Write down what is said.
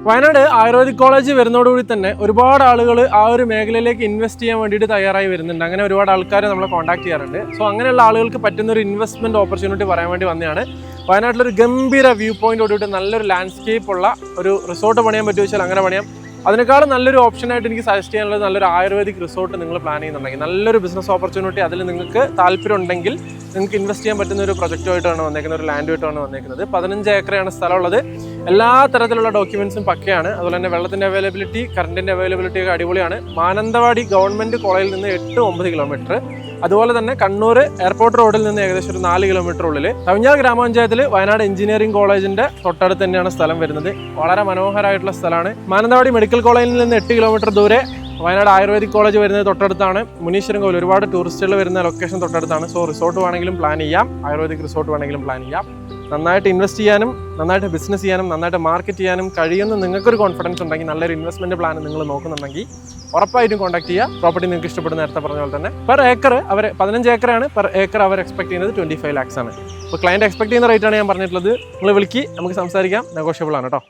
Wayanad ayurvedic college വരുന്നതോടുകൂടി തന്നെ ഒരുപാട് ആളുകൾ ആ ഒരു മേഖലയിലേക്ക് ഇൻവെസ്റ്റ് ചെയ്യാൻ വേണ്ടിയിട്ട് തയ്യാറായി വരുന്നുണ്ട്. അങ്ങനെ ഒരുപാട് ആൾക്കാർ നമ്മളെ കോൺടാക്ട് ചെയ്യാറുണ്ട്. സോ അങ്ങനെയുള്ള ആളുകൾക്ക് പറ്റുന്ന ഒരു ഇൻവെസ്റ്റ്മെന്റ് ഓപ്പർച്യൂണിറ്റി പറയാൻ വേണ്ടി വന്നതാണ്. വയനാട്ടിലൊരു ഗംഭീര വ്യൂ പോയിന്റോടുകൂടി നല്ലൊരു ലാൻഡ്സ്കേപ്പ് ഉള്ള ഒരു റിസോർട്ട് പണിയാൻ പറ്റുമോ വെച്ചാൽ അങ്ങനെ പണിയാം. അതിനേക്കാളും നല്ലൊരു ഓപ്ഷനായിട്ട് എനിക്ക് സജസ്റ്റ് ചെയ്യാനുള്ളത് നല്ലൊരു ആയുർവേദിക് റിസോർട്ട് നിങ്ങൾ പ്ലാൻ ചെയ്യുന്നുണ്ടെങ്കിൽ, നല്ലൊരു ബിസിനസ് ഓപ്പർച്യൂണിറ്റി അതിൽ നിങ്ങൾക്ക് താല്പര്യം ഉണ്ടെങ്കിൽ നിങ്ങൾക്ക് ഇൻവെസ്റ്റ് ചെയ്യാൻ പറ്റുന്ന ഒരു പ്രൊജക്റ്റുമായിട്ടാണ് വന്നേക്കുന്നത്, ഒരു ലാൻഡുമായിട്ടാണ് വന്നേക്കുന്നത്. 15 ഏക്കറാണ് സ്ഥലമുള്ളത്. എല്ലാ തരത്തിലുള്ള ഡോക്യുമെന്റ്സും പക്കയാണ്. അതുപോലെ തന്നെ വെള്ളത്തിന്റെ അവൈലബിലിറ്റി, കറണ്ടിന്റെ അവൈലബിലിറ്റി ഒക്കെ അടിപൊളിയാണ്. മാനന്തവാടി ഗവൺമെന്റ് കോളേജിൽ നിന്ന് 8-9 കിലോമീറ്റർ, അതുപോലെ തന്നെ കണ്ണൂർ എയർപോർട്ട് റോഡിൽ നിന്ന് ഏകദേശം ഒരു 4 കിലോമീറ്റർ ഉള്ളിൽ തവിഞ്ഞാൽ ഗ്രാമപഞ്ചായത്തിൽ വയനാട് എഞ്ചിനീയറിംഗ് കോളേജിന്റെ തൊട്ടടുത്ത് തന്നെയാണ് സ്ഥലം വരുന്നത്. വളരെ മനോഹരമായിട്ടുള്ള സ്ഥലമാണ്. മാനന്തവാടി മെഡിക്കൽ കോളേജിൽ നിന്ന് 8 കിലോമീറ്റർ ദൂരെ വയനാട് ആയുർവേദിക് കോളേജ് വരുന്നത് തൊട്ടടുത്താണ്. മുനീശ്വരൻ കോവിൽ, ഒരുപാട് ടൂറിസ്റ്റുകൾ വരുന്ന ലൊക്കേഷൻ തൊട്ടടുത്താണ്. സോ റിസോർട്ട് വേണമെങ്കിലും പ്ലാൻ ചെയ്യാം, ആയുർവേദിക് റിസോർട്ട് വേണമെങ്കിലും പ്ലാൻ ചെയ്യാം. നന്നായിട്ട് ഇൻവെസ്റ്റ് ചെയ്യാനും നന്നായിട്ട് ബിസിനസ് ചെയ്യാനും നന്നായിട്ട് മാർക്കറ്റ് ചെയ്യാനും കഴിയുന്ന നിങ്ങൾക്കൊരു കോൺഫിഡൻസ് ഉണ്ടെങ്കിൽ, നല്ലൊരു ഇൻവെസ്റ്റ്മെന്റ് പ്ലാൻ നിങ്ങൾ നോക്കുന്നുണ്ടെങ്കിൽ ഉറപ്പായിട്ടും കോൺടാക്ട് ചെയ്യുക. പ്രോപ്പർട്ടി നിങ്ങൾക്ക് ഇഷ്ടപ്പെടുന്ന നേരത്തെ പറഞ്ഞ പോലെ തന്നെ പെർ ഏക്കർ അവർ 15 ഏക്കറാണ്. പെർ ഏക്കർ അവർ എക്സ്പെക്ട് ചെയ്യുന്നത് 25 lakhs ആണ്. ഇപ്പോൾ ക്ലയൻറ്റ് എക്സ്പെക്ട് ചെയ്യുന്ന റേറ്റ് ആണ് ഞാൻ പറഞ്ഞിട്ടുള്ളത്. നിങ്ങൾ വിളിക്കി, നമുക്ക് സംസാരിക്കാം, നെഗോഷ്യബിൾ ആണ് കേട്ടോ.